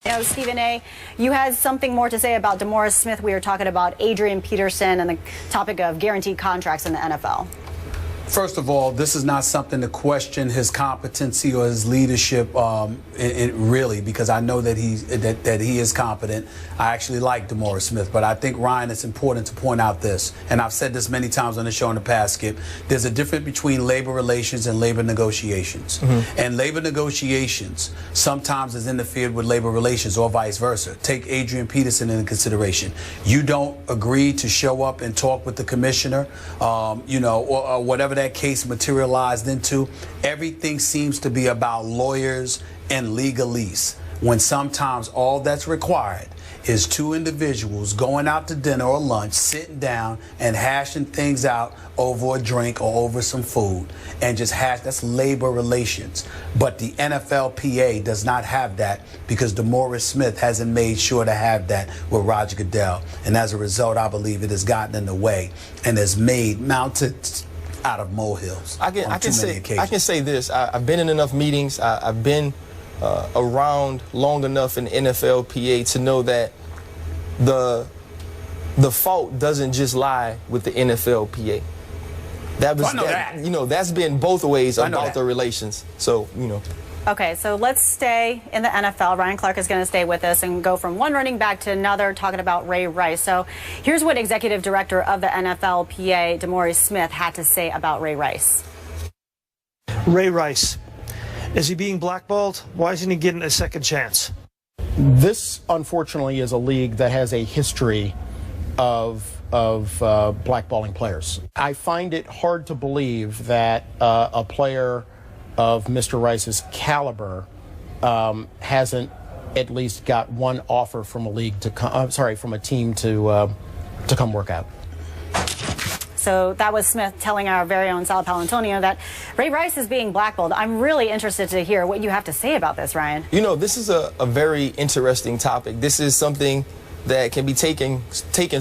Now, Stephen A., you had something more to say about DeMaurice Smith. We were talking about Adrian Peterson and the topic of guaranteed contracts in the NFL. First of all, this is not something to question his competency or his leadership, really, because I know that he is competent. I actually like DeMaurice Smith, but I think, Ryan, it's important to point out this, and I've said this many times on the show in the past, Skip. There's a difference between labor relations and labor negotiations. And labor negotiations sometimes is interfered with labor relations or vice versa. Take Adrian Peterson into consideration. You don't agree to show up and talk with the commissioner, or whatever that case materialized into. Everything seems to be about lawyers and legalese, when sometimes all that's required is two individuals going out to dinner or lunch, sitting down and hashing things out over a drink or over some food, and just that's labor relations. But the NFLPA does not have that, because DeMaurice Smith hasn't made sure to have that with Roger Goodell, and as a result, I believe it has gotten in the way and has made mounted out of molehills. I can say this. I've been in enough meetings. I've been around long enough in the NFLPA to know that the fault doesn't just lie with the NFLPA. That's been both ways about the relations. So, Okay, so let's stay in the NFL. Ryan Clark is going to stay with us and go from one running back to another, talking about Ray Rice. So here's what Executive Director of the NFLPA, DeMaurice Smith, had to say about Ray Rice. Ray Rice, is he being blackballed? Why isn't he getting a second chance? This, unfortunately, is a league that has a history of blackballing players. I find it hard to believe that a player of Mr. Rice's caliber hasn't at least got one offer from a league to come. From a team to come work out. So that was Smith telling our very own Sal Palantonio that Ray Rice is being blackballed. I'm really interested to hear what you have to say about this, Ryan. This is a very interesting topic. This is something that can be taken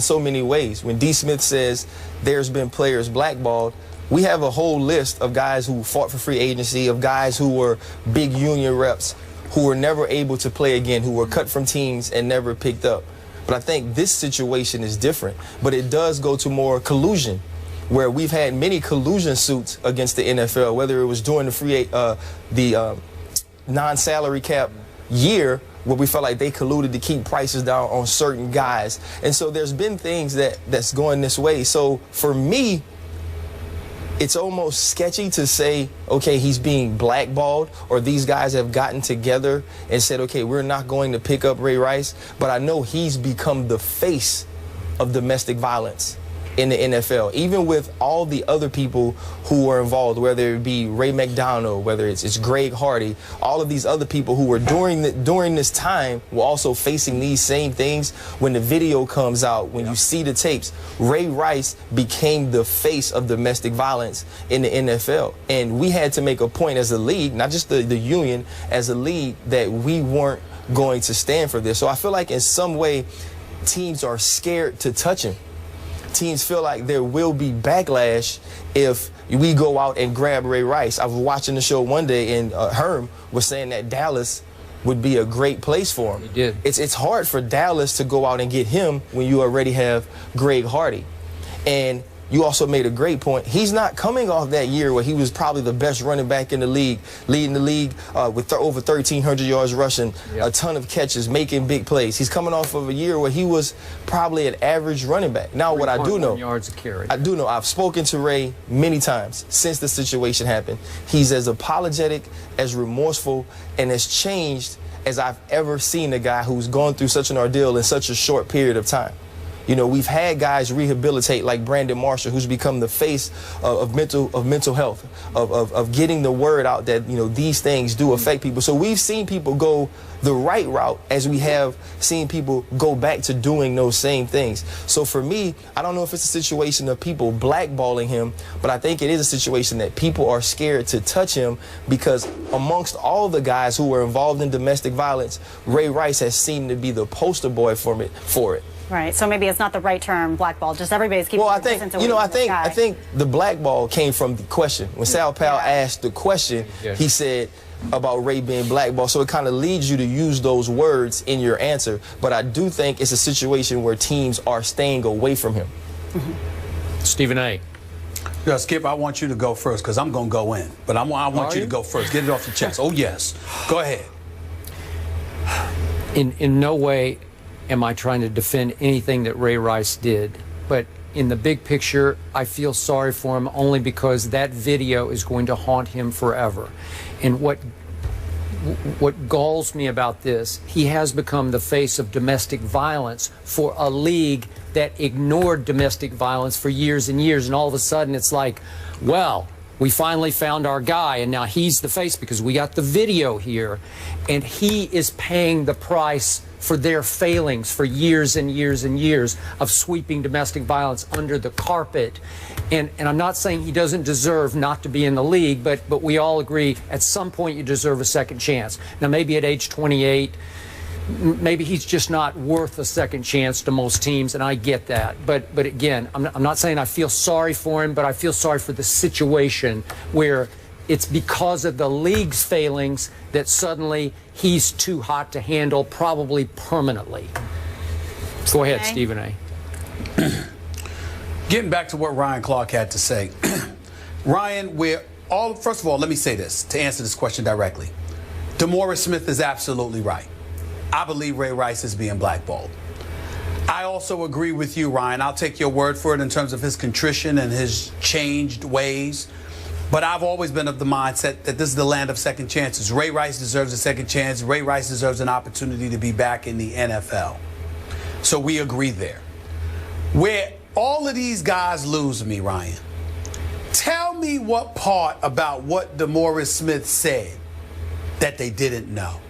so many ways. When D. Smith says there's been players blackballed, we have a whole list of guys who fought for free agency, of guys who were big union reps, who were never able to play again, who were cut from teams and never picked up. But I think this situation is different. But it does go to more collusion, where we've had many collusion suits against the NFL, whether it was during the non-salary cap year, where we felt like they colluded to keep prices down on certain guys. And so there's been things that's going this way. So for me, it's almost sketchy to say, okay, he's being blackballed, or these guys have gotten together and said, okay, we're not going to pick up Ray Rice. But I know he's become the face of domestic violence in the NFL, even with all the other people who were involved, whether it be Ray McDonald, whether it's Greg Hardy, all of these other people who were during this time were also facing these same things. When the video comes out, when you see the tapes, Ray Rice became the face of domestic violence in the NFL. And we had to make a point as a league, not just the union, as a league, that we weren't going to stand for this. So I feel like in some way teams are scared to touch him. Teams feel like there will be backlash if we go out and grab Ray Rice. I was watching the show one day, and Herm was saying that Dallas would be a great place for him. He did. It's hard for Dallas to go out and get him when you already have Greg Hardy. And you also made a great point. He's not coming off that year where he was probably the best running back in the league, leading the league with over 1,300 yards rushing, a ton of catches, making big plays. He's coming off of a year where he was probably an average running back. Now, what I do know, yards a carry. I do know, I've spoken to Ray many times since the situation happened. He's as apologetic, as remorseful, and as changed as I've ever seen a guy who's gone through such an ordeal in such a short period of time. We've had guys rehabilitate, like Brandon Marshall, who's become the face of mental health, of getting the word out that, these things do affect people. So we've seen people go the right route, as we have seen people go back to doing those same things. So for me, I don't know if it's a situation of people blackballing him, but I think it is a situation that people are scared to touch him, because amongst all the guys who were involved in domestic violence, Ray Rice has seemed to be the poster boy for it. Right. So maybe it's not the right term, blackball. Just everybody's keeping. Well, I think the blackball came from the question. When Sal Powell asked the question, he said, about Ray being blackballed. So it kind of leads you to use those words in your answer. But I do think it's a situation where teams are staying away from him. Stephen A. Yeah, Skip, I want you to go first because I'm going to go in. But I want you to go first. Get it off your chest. Oh, yes. Go ahead. In no way am I trying to defend anything that Ray Rice did. But in the big picture, I feel sorry for him only because that video is going to haunt him forever. And what galls me about this, he has become the face of domestic violence for a league that ignored domestic violence for years and years. And all of a sudden it's like, well, we finally found our guy and now he's the face because we got the video here. And he is paying the price for their failings for years and years and years of sweeping domestic violence under the carpet. And I'm not saying he doesn't deserve not to be in the league, but we all agree at some point you deserve a second chance. Now maybe at age 28, maybe he's just not worth a second chance to most teams, and I get that. But again, I'm not saying I feel sorry for him, but I feel sorry for the situation where it's because of the league's failings that suddenly he's too hot to handle, probably permanently. Go ahead, Stephen A. Getting back to what Ryan Clark had to say. Ryan, first of all, let me say this to answer this question directly. DeMaurice Smith is absolutely right. I believe Ray Rice is being blackballed. I also agree with you, Ryan. I'll take your word for it in terms of his contrition and his changed ways. But I've always been of the mindset that this is the land of second chances. Ray Rice deserves a second chance. Ray Rice deserves an opportunity to be back in the NFL. So we agree there. Where all of these guys lose me, Ryan, tell me what part about what DeMaurice Smith said that they didn't know.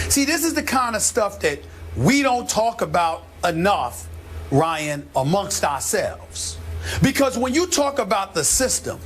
See, this is the kind of stuff that we don't talk about enough, Ryan, amongst ourselves. Because when you talk about the system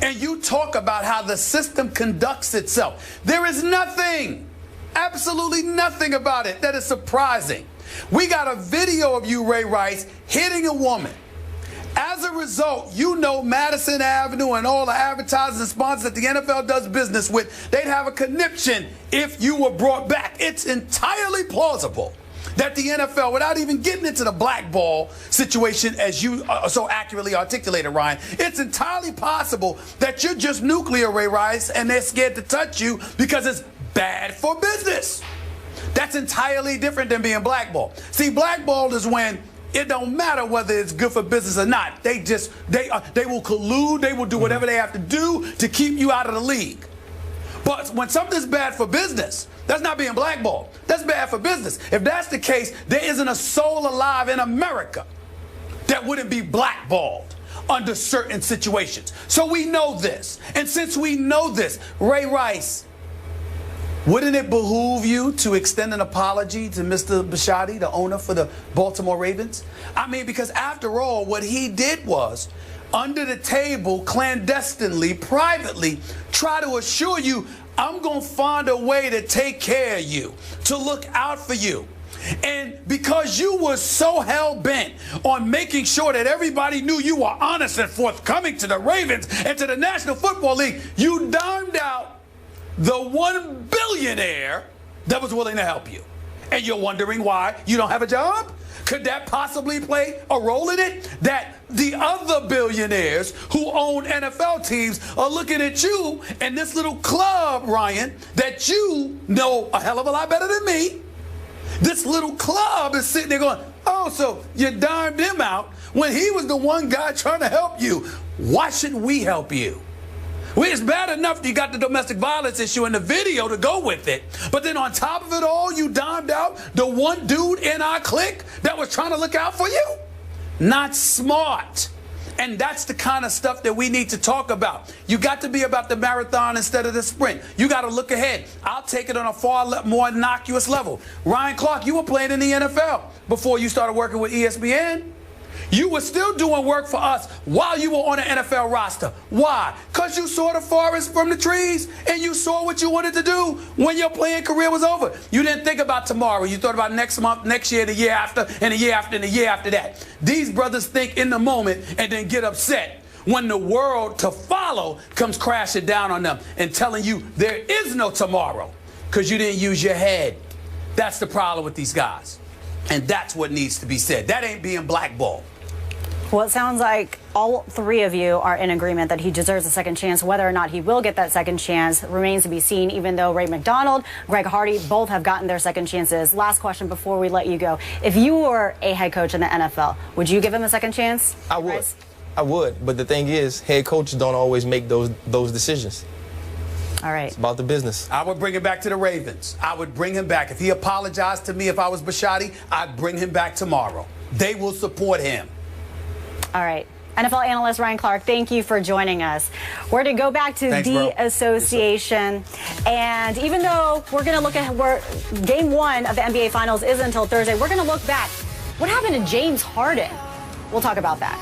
and you talk about how the system conducts itself, there is nothing, absolutely nothing about it that is surprising. We got a video of you, Ray Rice, hitting a woman. As a result, you know Madison Avenue and all the advertisers and sponsors that the NFL does business with, they'd have a conniption if you were brought back. It's entirely plausible that the NFL, without even getting into the blackball situation as you so accurately articulated, Ryan, it's entirely possible that you're just nuclear, Ray Rice, and they're scared to touch you because it's bad for business. That's entirely different than being blackballed. See, blackballed is when it don't matter whether it's good for business or not. They will collude. They will do whatever they have to do to keep you out of the league. But when something's bad for business, that's not being blackballed. That's bad for business. If that's the case, there isn't a soul alive in America that wouldn't be blackballed under certain situations. So we know this. And since we know this, Ray Rice, wouldn't it behoove you to extend an apology to Mr. Bisciotti, the owner for the Baltimore Ravens? I mean, because after all, what he did was, under the table, clandestinely, privately, try to assure you, I'm going to find a way to take care of you, to look out for you. And because you were so hell-bent on making sure that everybody knew you were honest and forthcoming to the Ravens and to the National Football League, you dimed out the one billionaire that was willing to help you. And you're wondering why you don't have a job? Could that possibly play a role in it? That the other billionaires who own NFL teams are looking at you and this little club, Ryan, that you know a hell of a lot better than me. This little club is sitting there going, oh, so you dimed him out when he was the one guy trying to help you. Why shouldn't we help you? Well, it's bad enough that you got the domestic violence issue and the video to go with it. But then on top of it all, you dimed out the one dude in our clique that was trying to look out for you? Not smart. And that's the kind of stuff that we need to talk about. You got to be about the marathon instead of the sprint. You got to look ahead. I'll take it on a far more innocuous level. Ryan Clark, you were playing in the NFL before you started working with ESPN. You were still doing work for us while you were on an NFL roster. Why? Because you saw the forest from the trees and you saw what you wanted to do when your playing career was over. You didn't think about tomorrow. You thought about next month, next year, the year after, and the year after, and the year after that. These brothers think in the moment and then get upset when the world to follow comes crashing down on them and telling you there is no tomorrow because you didn't use your head. That's the problem with these guys. And that's what needs to be said. That ain't being blackballed. Well, it sounds like all three of you are in agreement that he deserves a second chance. Whether or not he will get that second chance remains to be seen, even though Ray McDonald, Greg Hardy, both have gotten their second chances. Last question before we let you go. If you were a head coach in the NFL, would you give him a second chance? I would. Bryce? I would. But the thing is, head coaches don't always make those decisions. All right. It's about the business. I would bring him back to the Ravens. I would bring him back. If he apologized to me if I was Bisciotti, I'd bring him back tomorrow. They will support him. All right. NFL analyst Ryan Clark, thank you for joining us. We're to go back to the association. And even though we're going to look at where game one of the NBA Finals is until Thursday, we're going to look back. What happened to James Harden? We'll talk about that.